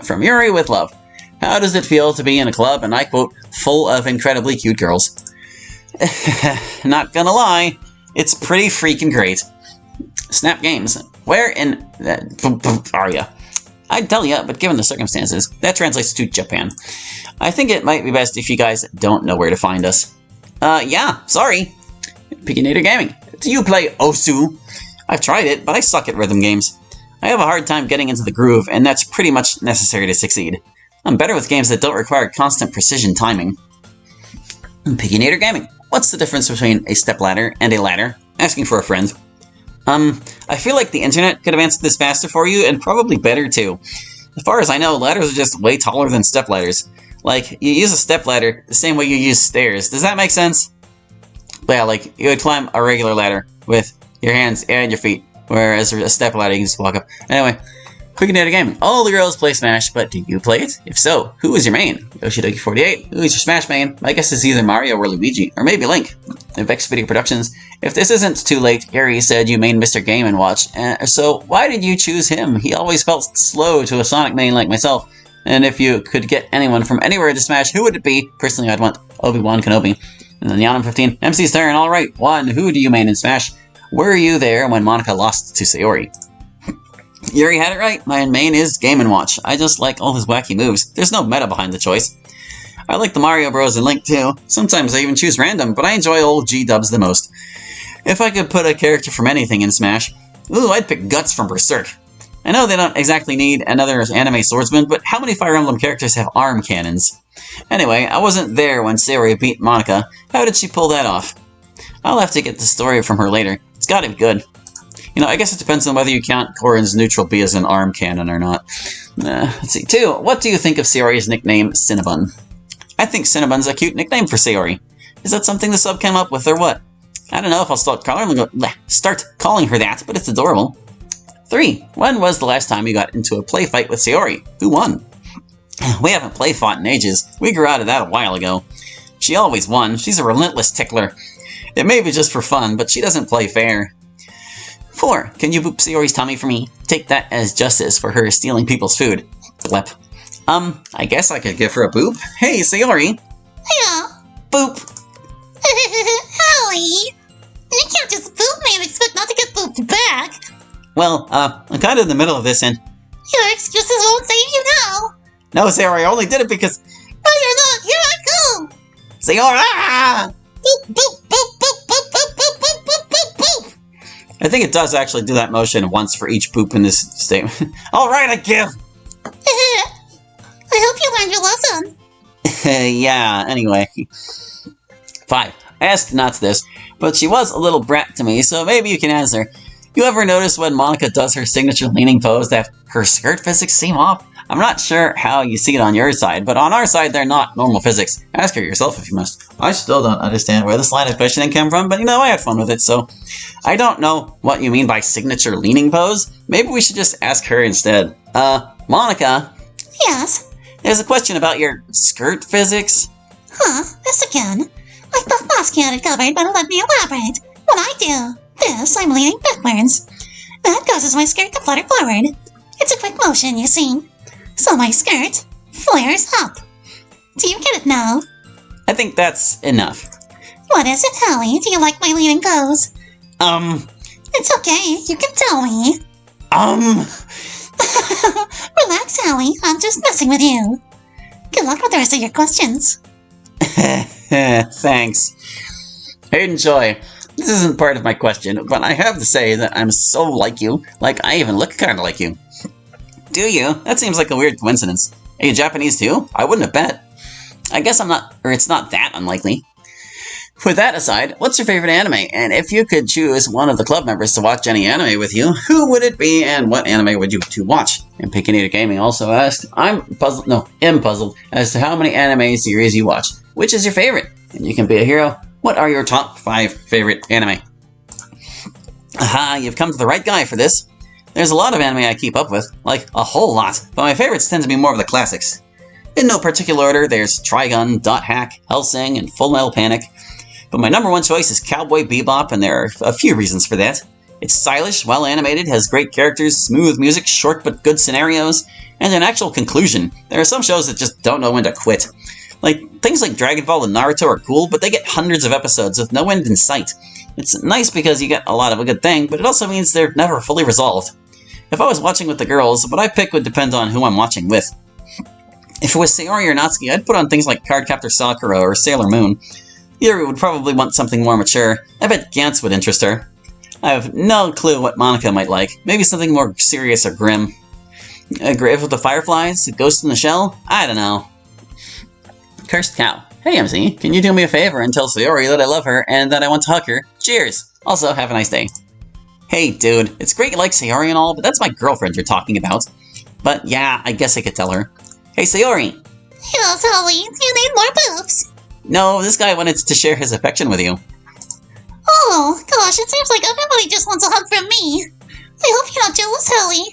From Yuri with love. How does it feel to be in a club, and I quote, full of incredibly cute girls? Not gonna lie, it's pretty freaking great. Snap Games. Where in are ya? I'd tell ya, but given the circumstances, that translates to Japan. I think it might be best if you guys don't know where to find us. Yeah, sorry. Piginator Gaming. Do you play Osu? I've tried it, but I suck at rhythm games. I have a hard time getting into the groove, and that's pretty much necessary to succeed. I'm better with games that don't require constant precision timing. Piginator Gaming. What's the difference between a stepladder and a ladder? Asking for a friend. I feel like the internet could have answered this faster for you, and probably better too. As far as I know, ladders are just way taller than stepladders. Like, you use a stepladder the same way you use stairs. Does that make sense? But yeah, like, you would climb a regular ladder with your hands and your feet, whereas a stepladder you can just walk up. Anyway, Piginator Gaming. All the girls play Smash, but do you play it? If so, who is your main? Yoshidoki48. Who is your Smash main? My guess is either Mario or Luigi, or maybe Link. Vex Video Productions. If this isn't too late, Gary said you main Mr. Game & Watch, so why did you choose him? He always felt slow to a Sonic main like myself, and if you could get anyone from anywhere to Smash, who would it be? Personally, I'd want Obi-Wan Kenobi. And then Yanum15. MC's turn, alright. 1. Who do you main in Smash? Were you there when Monica lost to Sayori? Yuri had it right. My main is Game & Watch. I just like all his wacky moves. There's no meta behind the choice. I like the Mario Bros. And Link too. Sometimes I even choose random, but I enjoy old G-dubs the most. If I could put a character from anything in Smash, I'd pick Guts from Berserk. I know they don't exactly need another anime swordsman, but how many Fire Emblem characters have arm cannons? Anyway, I wasn't there when Sayori beat Monica. How did she pull that off? I'll have to get the story from her later. It's gotta be good. You know, I guess it depends on whether you count Corrin's neutral B as an arm cannon or not. Let's see. 2. What do you think of Sayori's nickname, Cinnabon? I think Cinnabon's a cute nickname for Sayori. Is that something the sub came up with, or what? I don't know if I'll start calling her that, but it's adorable. 3. When was the last time you got into a play fight with Sayori? Who won? We haven't play fought in ages. We grew out of that a while ago. She always won. She's a relentless tickler. It may be just for fun, but she doesn't play fair. 4. Can you boop Sayori's tummy for me? Take that as justice for her stealing people's food. Blep. I guess I could give her a boop. Hey, Sayori. Yeah. Boop. Howie. You can't just boop me and expect not to get booped back. Well, I'm kind of in the middle of this, and... Your excuses won't save you now. No, Sayori, I only did it because... No, you're not. Here I go. Sayori! Ah! Boop, boop, boop, boop, boop, boop, boop, boop, boop, boop, boop. I think it does actually do that motion once for each poop in this statement. Alright, I give! I hope you learned your lesson. Yeah, anyway. 5. I asked Nuts this, but she was a little brat to me, so maybe you can answer. You ever notice when Monica does her signature leaning pose that her skirt physics seem off? I'm not sure how you see it on your side, but on our side they're not normal physics. Ask her yourself if you must. I still don't understand where this line of questioning came from, but I had fun with it, so... I don't know what you mean by signature leaning pose. Maybe we should just ask her instead. Monica? Yes? There's a question about your skirt physics. Huh? This again? I thought last you had it covered, but let me elaborate. When I do this, I'm leaning backwards. That causes my skirt to flutter forward. It's a quick motion, you see. So my skirt flares up. Do you get it now? I think that's enough. What is it, Hallie? Do you like my leaning pose? It's okay, you can tell me. Relax, Hallie. I'm just messing with you. Good luck with the rest of your questions. Thanks. Enjoy. This isn't part of my question, but I have to say that I'm so like you. Like, I even look kinda like you. Do you? That seems like a weird coincidence. Are you Japanese too? I wouldn't have bet. I guess I'm not, or it's not that unlikely. With that aside, what's your favorite anime? And if you could choose one of the club members to watch any anime with you, who would it be and what anime would you to watch? And Piginator Gaming also asked, am puzzled as to how many anime series you watch. Which is your favorite? And you can be a hero. What are your top 5 favorite anime? Aha, you've come to the right guy for this. There's a lot of anime I keep up with, like a whole lot, but my favorites tend to be more of the classics. In no particular order, there's Trigun, Dot Hack, Hellsing, and Full Metal Panic. But my number 1 choice is Cowboy Bebop, and there are a few reasons for that. It's stylish, well-animated, has great characters, smooth music, short but good scenarios, and an actual conclusion. There are some shows that just don't know when to quit. Things like Dragon Ball and Naruto are cool, but they get hundreds of episodes with no end in sight. It's nice because you get a lot of a good thing, but it also means they're never fully resolved. If I was watching with the girls, what I pick would depend on who I'm watching with. If it was Sayori or Natsuki, I'd put on things like Cardcaptor Sakura or Sailor Moon. Yuri would probably want something more mature. I bet Gantz would interest her. I have no clue what Monica might like. Maybe something more serious or grim. A Grave with the Fireflies? A Ghost in the Shell? I don't know. Cursed Cow. Hey MC, can you do me a favor and tell Sayori that I love her and that I want to hug her? Cheers! Also, have a nice day. Hey dude, it's great you like Sayori and all, but that's my girlfriend you're talking about. But yeah, I guess I could tell her. Hey Sayori! Yes, Holly, you need more boobs. No, this guy wanted to share his affection with you. Oh, gosh, it seems like everybody just wants a hug from me. I hope you're not jealous, Holly.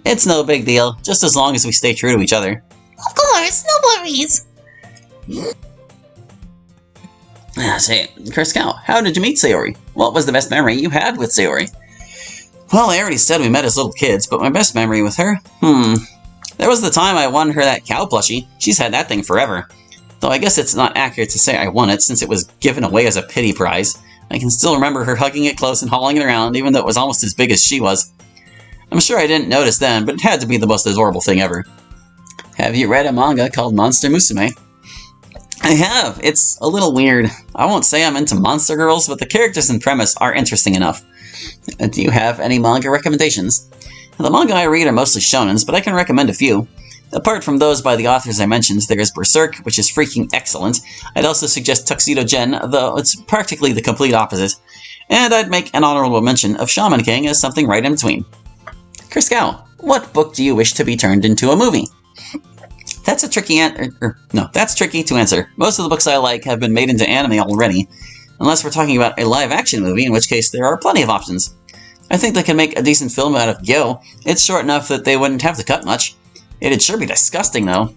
It's no big deal, just as long as we stay true to each other. Of course, no worries. Say, Cursed Cow, how did you meet Sayori? What was the best memory you had with Sayori? Well, I already said we met as little kids, but my best memory with her? There was the time I won her that cow plushie. She's had that thing forever. Though I guess it's not accurate to say I won it, since it was given away as a pity prize. I can still remember her hugging it close and hauling it around, even though it was almost as big as she was. I'm sure I didn't notice then, but it had to be the most adorable thing ever. Have you read a manga called Monster Musume? I have. It's a little weird. I won't say I'm into monster girls, but the characters and premise are interesting enough. Do you have any manga recommendations? The manga I read are mostly shonens, but I can recommend a few. Apart from those by the authors I mentioned, there is Berserk, which is freaking excellent. I'd also suggest Tuxedo Gen, though it's practically the complete opposite. And I'd make an honorable mention of Shaman King as something right in between. Cursed Cow, what book do you wish to be turned into a movie? That's a tricky that's tricky to answer. Most of the books I like have been made into anime already, unless we're talking about a live-action movie, in which case there are plenty of options. I think they can make a decent film out of Gyo. It's short enough that they wouldn't have to cut much. It'd sure be disgusting, though.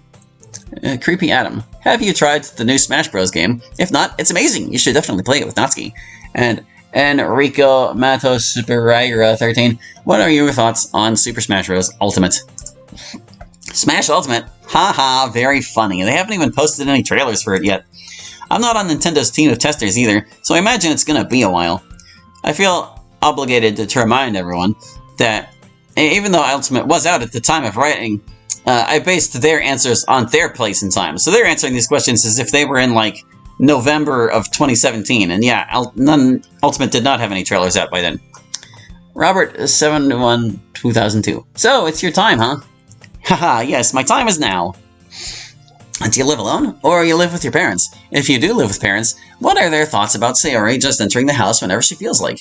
Creepy Adam, have you tried the new Smash Bros. Game? If not, it's amazing. You should definitely play it with Natsuki. And Enrico Matos Pereira 13, what are your thoughts on Super Smash Bros. Ultimate? Smash Ultimate? Haha, very funny. They haven't even posted any trailers for it yet. I'm not on Nintendo's team of testers either, so I imagine it's gonna be a while. I feel obligated to remind everyone that even though Ultimate was out at the time of writing, I based their answers on their place in time. So they're answering these questions as if they were in, like, November of 2017. And yeah, Ultimate did not have any trailers out by then. Robert712002. So, it's your time, huh? Haha, yes, my time is now. Do you live alone, or you live with your parents? If you do live with parents, what are their thoughts about Sayori just entering the house whenever she feels like?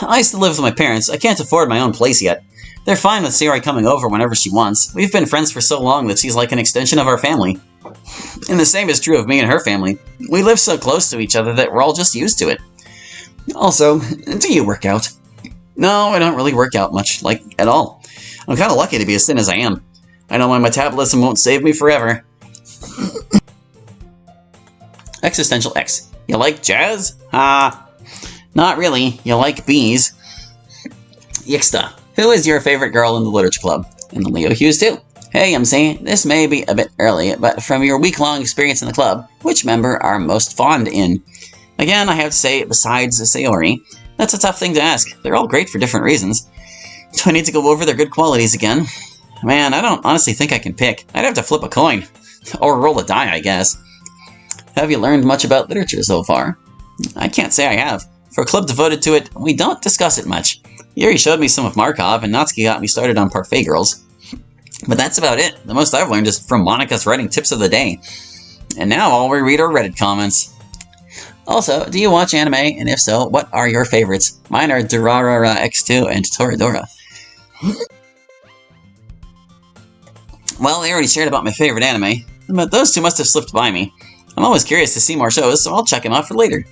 I used to live with my parents. I can't afford my own place yet. They're fine with Sayori coming over whenever she wants. We've been friends for so long that she's like an extension of our family. And the same is true of me and her family. We live so close to each other that we're all just used to it. Also, do you work out? No, I don't really work out much, like, at all. I'm kind of lucky to be as thin as I am. I know my metabolism won't save me forever. Existential X. You like jazz? Not really. You like bees. Yixta. Who is your favorite girl in the literature club? And the Leo Hughes too. Hey MC, this may be a bit early, but from your week-long experience in the club, which member are most fond in? Again, I have to say, besides Sayori, that's a tough thing to ask. They're all great for different reasons. Do I need to go over their good qualities again? Man, I don't honestly think I can pick. I'd have to flip a coin. Or roll a die, I guess. Have you learned much about literature so far? I can't say I have. For a club devoted to it, we don't discuss it much. Yuri showed me some of Markov, and Natsuki got me started on Parfait Girls. But that's about it. The most I've learned is from Monica's writing tips of the day. And now all we read are Reddit comments. Also, do you watch anime? And if so, what are your favorites? Mine are Durarara X2 and Toradora. Well, I already shared about my favorite anime, but those two must have slipped by me. I'm always curious to see more shows, so I'll check them out for later.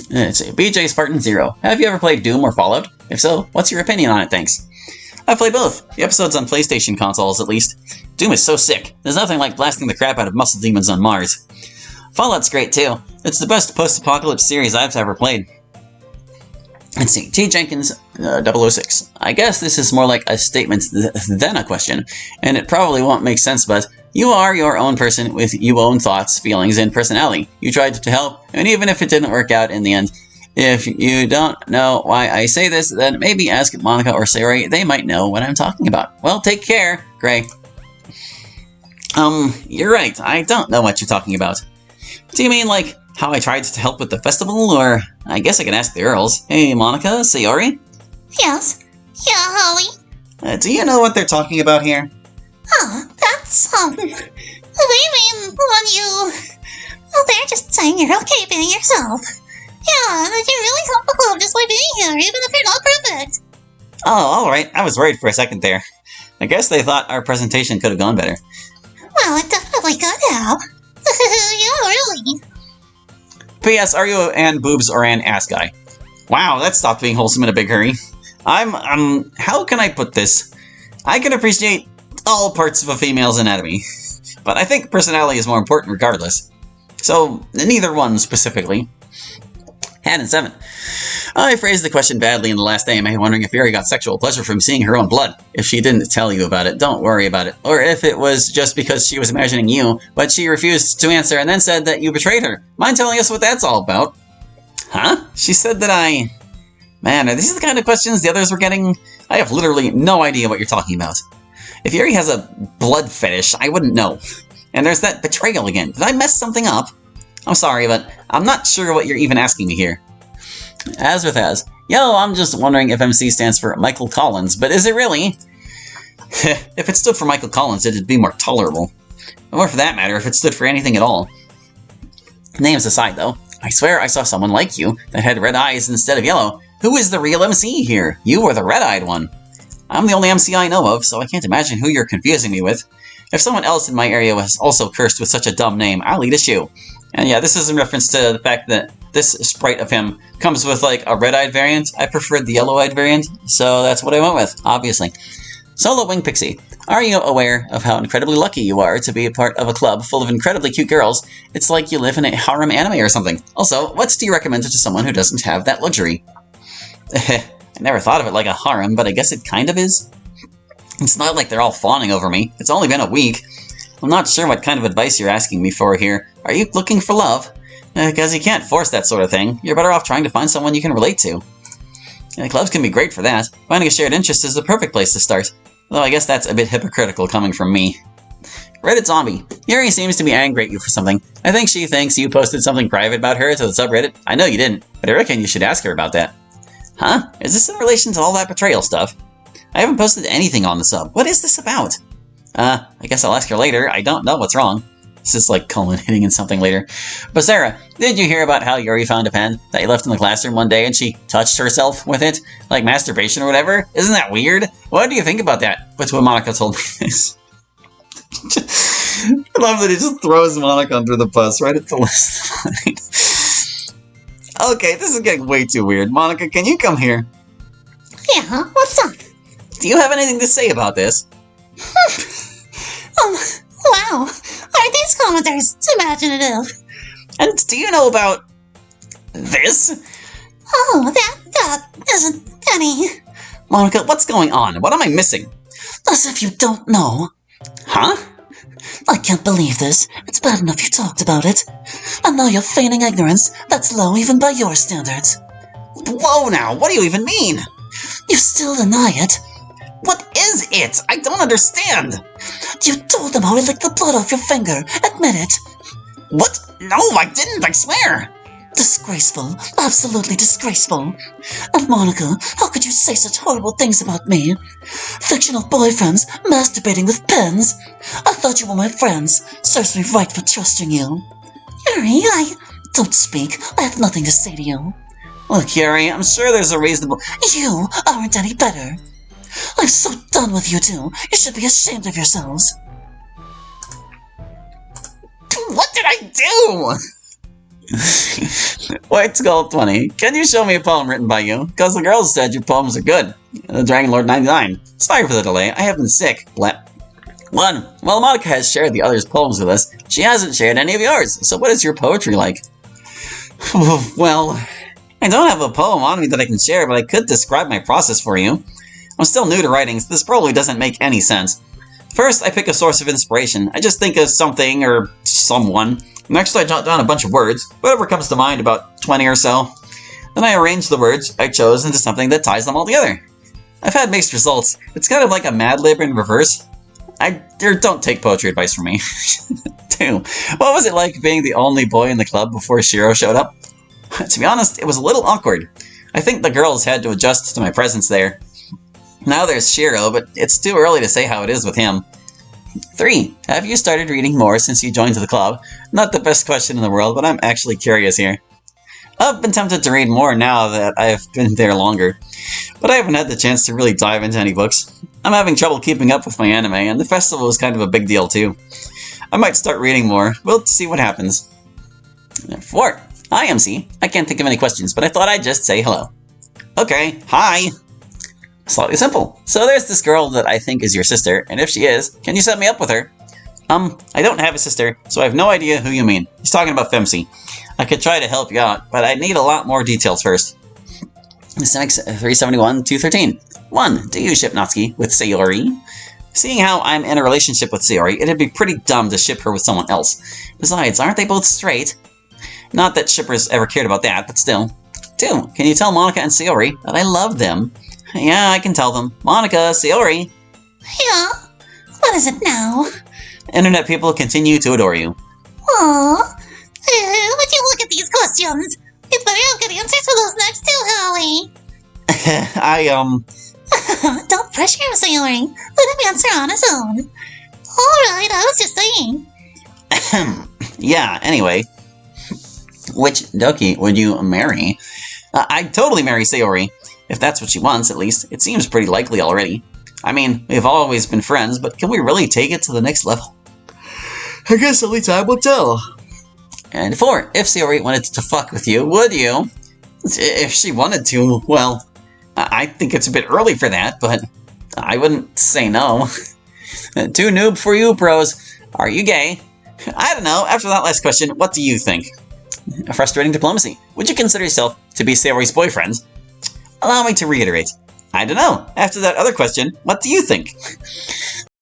Let's see, BJ Spartan 0. Have you ever played Doom or Fallout? If so, what's your opinion on it, thanks? I've played both. The episodes on PlayStation consoles, at least. Doom is so sick. There's nothing like blasting the crap out of muscle demons on Mars. Fallout's great, too. It's the best post-apocalypse series I've ever played. Let's see, T. Jenkins, 006. I guess this is more like a statement than a question, and it probably won't make sense, but you are your own person with your own thoughts, feelings, and personality. You tried to help, and even if it didn't work out in the end, if you don't know why I say this, then maybe ask Monica or Sari. They might know what I'm talking about. Well, take care, Gray. You're right. I don't know what you're talking about. Do you mean, like, how I tried to help with the festival, or I guess I can ask the girls. Hey, Monica, Sayori? Yes. Yeah, Holly. Do you know what they're talking about here? That's, what do you mean when you... Well, they're just saying you're okay being yourself. Yeah, that you really help the club just by being here, even if you're not perfect. Oh, alright. I was worried for a second there. I guess they thought our presentation could have gone better. Well, it definitely could have. Yeah, really. P.S. Are you an boobs or an ass guy? Wow, that stopped being wholesome in a big hurry. How can I put this? I can appreciate all parts of a female's anatomy, but I think personality is more important regardless. So, neither one specifically. And in 7. I phrased the question badly in the last AMA, wondering if Yuri got sexual pleasure from seeing her own blood. If she didn't tell you about it, don't worry about it. Or if it was just because she was imagining you, but she refused to answer and then said that you betrayed her. Mind telling us what that's all about? Huh? She said that I... Man, are these the kind of questions the others were getting? I have literally no idea what you're talking about. If Yuri has a blood fetish, I wouldn't know. And there's that betrayal again. Did I mess something up? I'm sorry, but I'm not sure what you're even asking me here. As with as. Yo, I'm just wondering if MC stands for Michael Collins, but is it really? If it stood for Michael Collins, it'd be more tolerable. Or for that matter, if it stood for anything at all. Names aside, though, I swear I saw someone like you that had red eyes instead of yellow. Who is the real MC here? You or the red-eyed one? I'm the only MC I know of, so I can't imagine who you're confusing me with. If someone else in my area was also cursed with such a dumb name, I'll eat a shoe. And yeah, this is in reference to the fact that this sprite of him comes with like a red-eyed variant. I preferred the yellow-eyed variant, so that's what I went with, obviously. Solo Wing Pixie, are you aware of how incredibly lucky you are to be a part of a club full of incredibly cute girls? It's like you live in a harem anime or something. Also, what do you recommend to someone who doesn't have that luxury? I never thought of it like a harem, but I guess it kind of is. It's not like they're all fawning over me. It's only been a week. I'm not sure what kind of advice you're asking me for here. Are you looking for love? Because you can't force that sort of thing. You're better off trying to find someone you can relate to. Clubs can be great for that. Finding a shared interest is the perfect place to start. Though I guess that's a bit hypocritical coming from me. Reddit Zombie. Yuri seems to be angry at you for something. I think she thinks you posted something private about her to the subreddit. I know you didn't, but I reckon you should ask her about that. Huh? Is this in relation to all that betrayal stuff? I haven't posted anything on the sub. What is this about? I guess I'll ask her later. I don't know what's wrong. This is like culminating in something later. But Sarah, did you hear about how Yuri found a pen that he left in the classroom one day and she touched herself with it? Like masturbation or whatever? Isn't that weird? What do you think about that? But when Monica told me this. I love that he just throws Monica under the bus right at the list. Okay, this is getting way too weird. Monica, can you come here? Yeah, what's up? Do you have anything to say about this? Wow. Are these commenters imaginative? And do you know about this? Oh, that isn't any. Monica, what's going on? What am I missing? As if you don't know. Huh? I can't believe this. It's bad enough you talked about it. And now you're feigning ignorance. That's low even by your standards. Whoa now, what do you even mean? You still deny it. What is it? I don't understand. You told them how he licked the blood off your finger. Admit it. What? No, I didn't, I swear. Disgraceful. Absolutely disgraceful. And Monica, how could you say such horrible things about me? Fictional boyfriends masturbating with pens. I thought you were my friends. Serves me right for trusting you. Yuri, Don't speak. I have nothing to say to you. Look, Yuri, I'm sure there's a reasonable... You aren't any better. I'm so done with you two. You should be ashamed of yourselves. What did I do? White Skull 20. Can you show me a poem written by you? Because the girls said your poems are good. Dragon Lord 99. Sorry for the delay. I have been sick. Blep. 1. Well, Monica has shared the others' poems with us. She hasn't shared any of yours. So what is your poetry like? Well, I don't have a poem on me that I can share, but I could describe my process for you. I'm still new to writing, so this probably doesn't make any sense. First, I pick a source of inspiration. I just think of something or someone. Next, I jot down a bunch of words, whatever comes to mind, about 20 or so. Then I arrange the words I chose into something that ties them all together. I've had mixed results. It's kind of like a Mad Lib in reverse. Don't take poetry advice from me. 2. What was it like being the only boy in the club before Shiro showed up? To be honest, it was a little awkward. I think the girls had to adjust to my presence there. Now there's Shiro, but it's too early to say how it is with him. 3. Have you started reading more since you joined the club? Not the best question in the world, but I'm actually curious here. I've been tempted to read more now that I've been there longer, but I haven't had the chance to really dive into any books. I'm having trouble keeping up with my anime, and the festival is kind of a big deal too. I might start reading more. We'll see what happens. 4. Hi, MC. I can't think of any questions, but I thought I'd just say hello. Okay, hi. Slightly simple. So there's this girl that I think is your sister, and if she is, can you set me up with her? I don't have a sister, so I have no idea who you mean. He's talking about Femsi. I could try to help you out, but I need a lot more details first. This makes 371-213. 1. Do you ship Natsuki with Sayori? Seeing how I'm in a relationship with Sayori, it'd be pretty dumb to ship her with someone else. Besides, aren't they both straight? Not that shippers ever cared about that, but still. 2. Can you tell Monika and Sayori that I love them? Yeah, I can tell them. Monika, Sayori. Yeah? What is it now? Internet people continue to adore you. Aww. Would you look at these questions? It's better I'll get answers for those next two, Holly. Don't pressure him, Sayori. Let him answer on his own. Alright, I was just saying. Yeah, anyway. Which Doki would you marry? I'd totally marry Sayori. If that's what she wants, at least. It seems pretty likely already. I mean, we've always been friends, but can we really take it to the next level? I guess only time will tell. And 4. If Sayori wanted to fuck with you, would you? If she wanted to, well, I think it's a bit early for that, but I wouldn't say no. Too noob for you, pros. Are you gay? I don't know. After that last question, what do you think? Frustrating diplomacy. Would you consider yourself to be Sayori's boyfriend? Allow me to reiterate. I don't know. After that other question, what do you think?